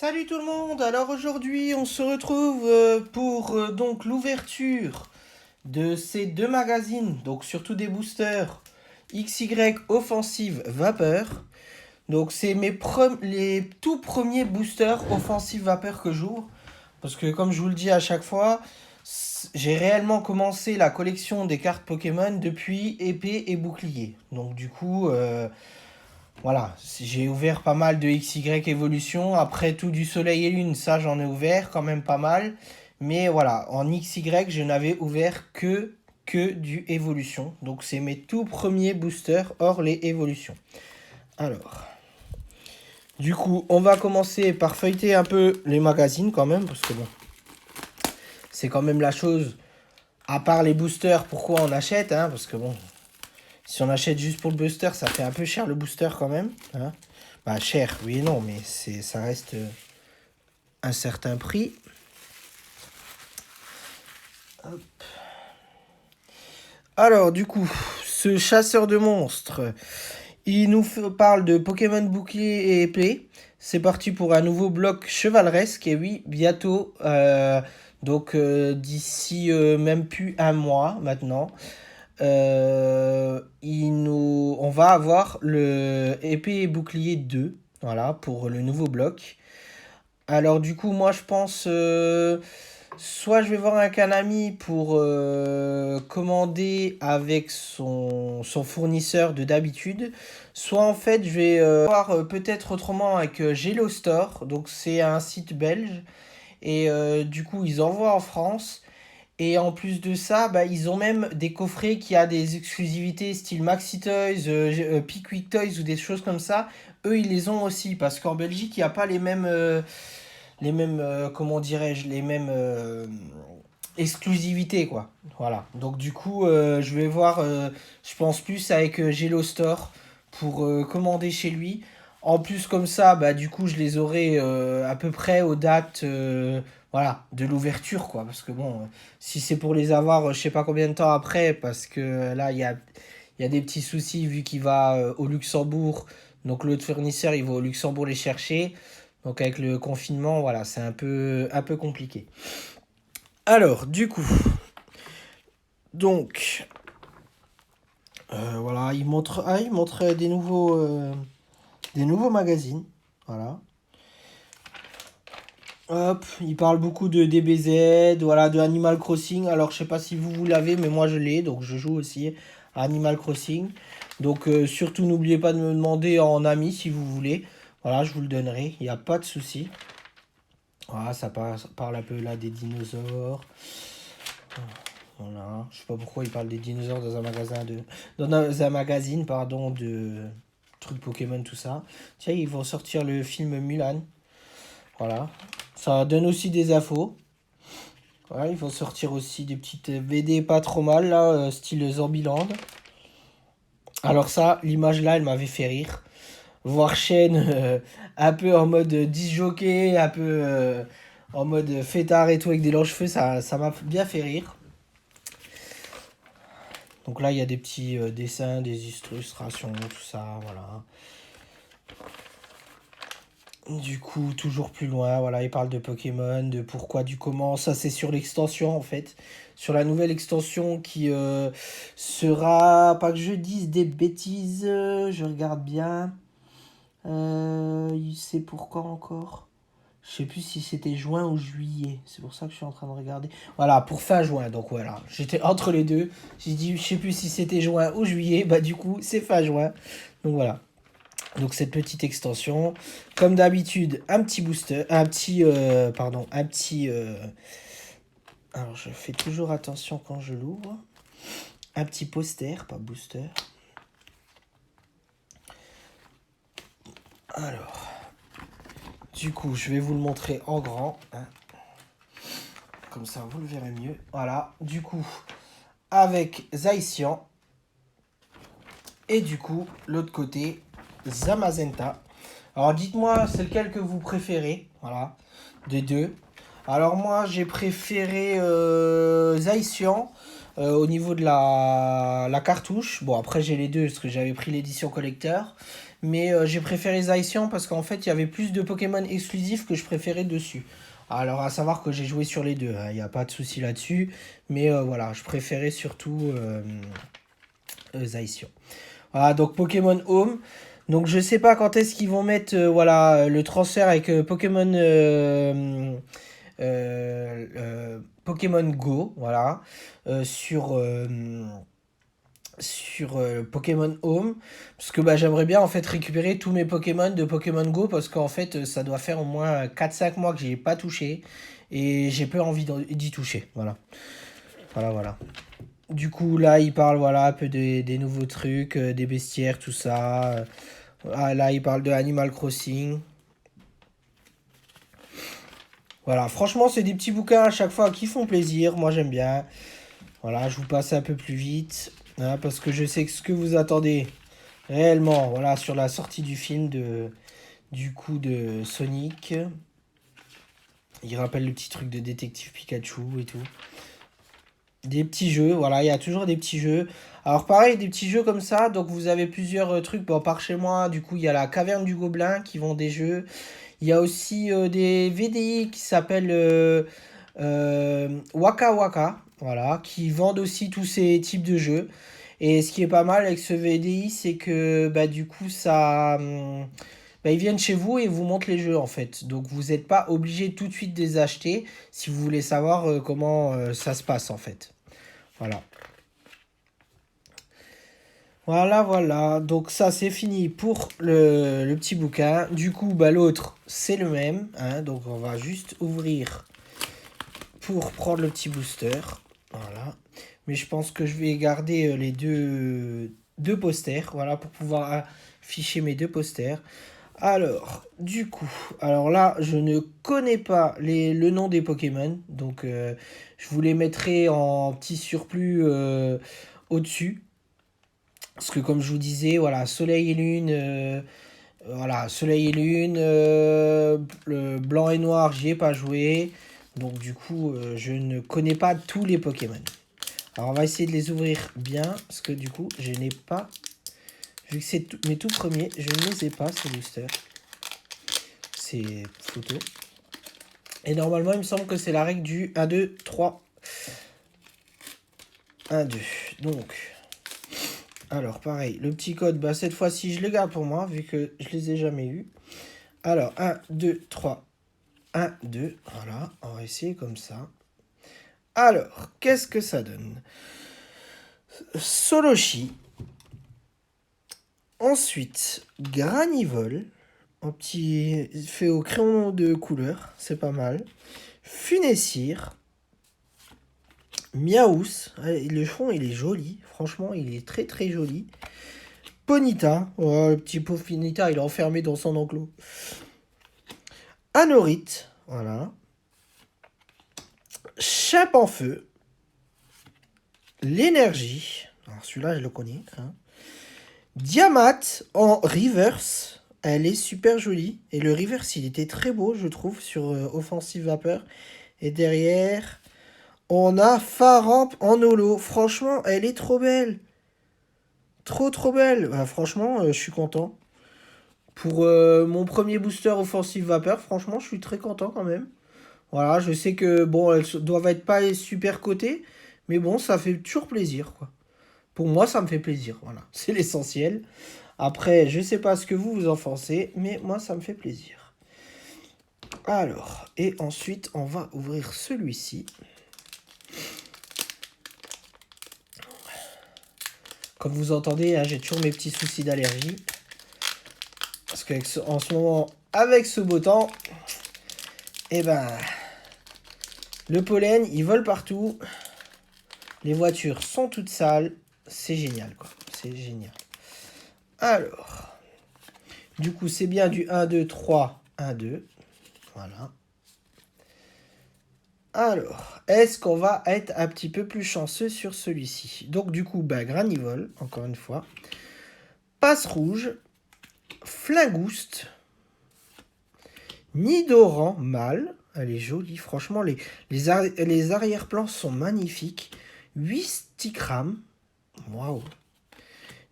Salut tout le monde. Alors aujourd'hui on se retrouve pour donc l'ouverture de ces deux magazines, donc surtout des boosters XY Offensive Vapeur. Donc c'est les tout premiers boosters Offensive Vapeur que j'ouvre, parce que comme je vous le dis à chaque fois, j'ai réellement commencé la collection des cartes Pokémon depuis épée et bouclier. Donc du coup voilà, j'ai ouvert pas mal de XY Evolution. Après tout du Soleil et Lune, ça j'en ai ouvert quand même pas mal. Mais voilà, en XY, je n'avais ouvert que du Evolution. Donc c'est mes tout premiers boosters hors les évolutions. Alors, du coup, on va commencer par feuilleter un peu les magazines quand même. Parce que bon, c'est quand même la chose. À part les boosters, pourquoi on achète, hein, parce que bon, si on achète juste pour le booster, ça fait un peu cher le booster quand même. Hein. Bah cher, oui et non, mais ça reste un certain prix. Hop. Alors du coup, ce chasseur de monstres, il nous parle de Pokémon bouclier et épée. C'est parti pour un nouveau bloc chevaleresque. Et oui, bientôt, d'ici même plus un mois maintenant. On va avoir le épée et bouclier 2, voilà, pour le nouveau bloc. Alors du coup, moi je pense, soit je vais voir un Kanami pour commander avec son fournisseur de d'habitude, soit en fait je vais voir peut-être autrement avec Gelo Store, donc c'est un site belge, et du coup ils envoient en France. Et en plus de ça, bah, ils ont même des coffrets qui a des exclusivités style Maxi Toys, Pickwick Toys ou des choses comme ça. Eux, ils les ont aussi parce qu'en Belgique, il n'y a pas les mêmes, comment dirais-je, les mêmes exclusivités, quoi. Voilà. Donc du coup, je vais voir, je pense plus avec Gelo Store pour commander chez lui. En plus, comme ça, bah, du coup, je les aurai à peu près aux dates voilà, de l'ouverture, quoi. Parce que bon, si c'est pour les avoir, je sais pas combien de temps après, parce que là, il y a des petits soucis vu qu'il va au Luxembourg. Donc l'autre fournisseur, il va au Luxembourg les chercher. Donc avec le confinement, voilà, c'est un peu compliqué. Alors, du coup, donc, voilà, il montre des nouveaux magazines. Voilà. Hop, il parle beaucoup de DBZ, voilà, de Animal Crossing. Alors, je sais pas si vous l'avez, mais moi je l'ai, donc je joue aussi à Animal Crossing. Donc, surtout, n'oubliez pas de me demander en ami si vous voulez. Voilà, je vous le donnerai, il n'y a pas de souci. Voilà, ça parle un peu là des dinosaures. Voilà, je sais pas pourquoi il parle des dinosaures dans un magazine, pardon, de trucs Pokémon, tout ça. Tiens, ils vont sortir le film Mulan. Voilà. Ça donne aussi des infos. Voilà, ils vont sortir aussi des petites BD pas trop mal, là, style Zombieland. Alors ça, l'image là, elle m'avait fait rire. Voir Shen un peu en mode disjockey, un peu en mode fêtard et tout avec des longs cheveux, ça m'a bien fait rire. Donc là, il y a des petits dessins, des illustrations, tout ça, voilà. Du coup, toujours plus loin, voilà, il parle de Pokémon, de pourquoi, du comment. Ça, c'est sur l'extension, en fait. Sur la nouvelle extension qui sera... Pas que je dise des bêtises, je regarde bien. Il sait pourquoi encore. Je sais plus si c'était juin ou juillet. C'est pour ça que je suis en train de regarder. Voilà, pour fin juin. Donc voilà, j'étais entre les deux. J'ai dit, je sais plus si c'était juin ou juillet. Bah du coup, c'est fin juin. Donc voilà. Donc cette petite extension. Comme d'habitude, un petit booster. Alors je fais toujours attention quand je l'ouvre. Un petit poster, pas booster. Alors. Du coup, je vais vous le montrer en grand. Hein. Comme ça, vous le verrez mieux. Voilà. Du coup, avec Zacian. Et du coup, l'autre côté, Zamazenta. Alors, dites-moi, c'est lequel que vous préférez. Voilà. Des deux. Alors, moi, j'ai préféré Zacian. Au niveau de la cartouche. Bon, après, j'ai les deux parce que j'avais pris l'édition collector. Mais j'ai préféré Zacian parce qu'en fait, il y avait plus de Pokémon exclusifs que je préférais dessus. Alors, à savoir que j'ai joué sur les deux, il n'y a pas de souci là-dessus. Mais voilà, je préférais surtout Zacian. Voilà, donc Pokémon Home. Donc, je sais pas quand est-ce qu'ils vont mettre voilà, le transfert avec Pokémon Go. Voilà. Sur. Sur Pokémon Home parce que bah, j'aimerais bien en fait récupérer tous mes Pokémon de Pokémon Go parce qu'en fait ça doit faire au moins 4 5 mois que j'y ai pas touché et j'ai peu envie d'y toucher. Voilà. Du coup là il parle voilà un peu des nouveaux trucs, des bestiaires, tout ça. Ah, là il parle de Animal Crossing. Voilà, franchement c'est des petits bouquins à chaque fois qui font plaisir, moi j'aime bien. Voilà, je vous passe un peu plus vite hein, parce que je sais que ce que vous attendez réellement, voilà, sur la sortie du film du coup de Sonic. Il rappelle le petit truc de détective Pikachu et tout. Des petits jeux, voilà, il y a toujours des petits jeux. Alors pareil, des petits jeux comme ça, donc vous avez plusieurs trucs. Bon, par chez moi, du coup, il y a la Caverne du Gobelin qui vend des jeux. Il y a aussi des VDI qui s'appellent Waka Waka, voilà, qui vendent aussi tous ces types de jeux. Et ce qui est pas mal avec ce VDI, c'est que bah, du coup, bah, ils viennent chez vous et vous montrent les jeux en fait. Donc vous n'êtes pas obligé tout de suite de les acheter si vous voulez savoir comment ça se passe en fait. Voilà. Voilà. Donc ça c'est fini pour le petit bouquin. Du coup, bah, l'autre c'est le même, hein. Donc on va juste ouvrir pour prendre le petit booster. Voilà. Mais je pense que je vais garder les deux posters. Voilà, pour pouvoir afficher mes deux posters. Alors, du coup, alors là, je ne connais pas le nom des Pokémon. Donc, je vous les mettrai en petit surplus au-dessus. Parce que comme je vous disais, voilà, Soleil et Lune, le blanc et noir, j'y ai pas joué. Donc du coup, je ne connais pas tous les Pokémon. Alors on va essayer de les ouvrir bien, parce que du coup, je n'ai pas... Vu que c'est mes tout premiers, je ne les ai pas, ces boosters. Ces photos. Et normalement, il me semble que c'est la règle du 1, 2, 3. 1, 2. Donc... Alors, pareil, le petit code, bah, cette fois-ci, je le garde pour moi, vu que je les ai jamais eus. Alors, 1, 2, 3, 1, 2. Voilà, on va essayer comme ça. Alors, qu'est-ce que ça donne? Soloshi. Ensuite, Granivol. Un petit fait au crayon de couleur, c'est pas mal. Funessir. Miaous. Le fond, il est joli. Franchement, il est très très joli. Ponita. Oh, le petit pauvre Ponita, il est enfermé dans son enclos. Anorite. Voilà. Chape en feu. L'énergie. Alors celui-là, je le connais. Hein. Diamat en reverse. Elle est super jolie. Et le reverse, il était très beau, je trouve, sur Offensive Vapeur. Et derrière, on a Faramp en holo. Franchement, elle est trop belle. Trop belle. Bah, franchement, je suis content. Pour mon premier booster Offensive Vapeur, franchement, je suis très content quand même. Voilà, je sais que, bon, elles doivent être pas super cotées. Mais bon, ça fait toujours plaisir, quoi. Pour moi, ça me fait plaisir. Voilà, c'est l'essentiel. Après, je sais pas ce que vous en pensez, mais moi, ça me fait plaisir. Alors, et ensuite, on va ouvrir celui-ci. Comme vous entendez, hein, j'ai toujours mes petits soucis d'allergie. Parce qu'en ce moment, avec ce beau temps, eh ben, le pollen, il vole partout. Les voitures sont toutes sales. C'est génial, quoi. C'est génial. Alors, du coup, c'est bien du 1, 2, 3, 1, 2. Voilà. Alors, est-ce qu'on va être un petit peu plus chanceux sur celui-ci? Donc, du coup, bah, Granivol, encore une fois. Passe rouge. Flingouste. Nidoran, mâle. Elle est jolie. Franchement, les arrière-plans sont magnifiques. 8 Sticram. Waouh.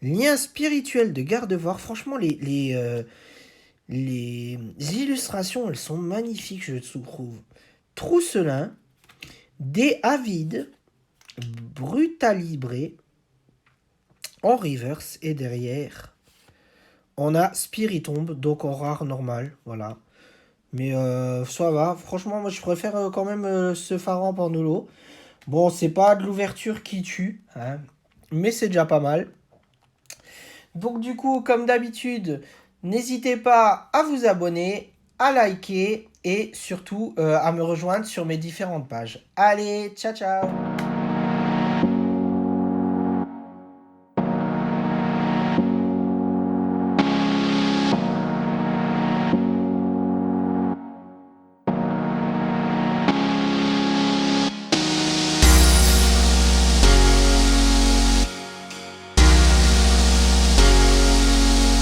Lien spirituel de Gardevoir. Franchement, les illustrations, elles sont magnifiques, je trouve. Trousselin, Dé Avide, Brutalibré, en reverse, et derrière, on a Spiritomb, donc en rare normal, voilà. Mais ça va, franchement, moi je préfère quand même ce Pharaon Pandolo. Bon, c'est pas de l'ouverture qui tue, hein, mais c'est déjà pas mal. Donc du coup, comme d'habitude, n'hésitez pas à vous abonner, à liker et surtout à me rejoindre sur mes différentes pages. Allez, ciao ciao!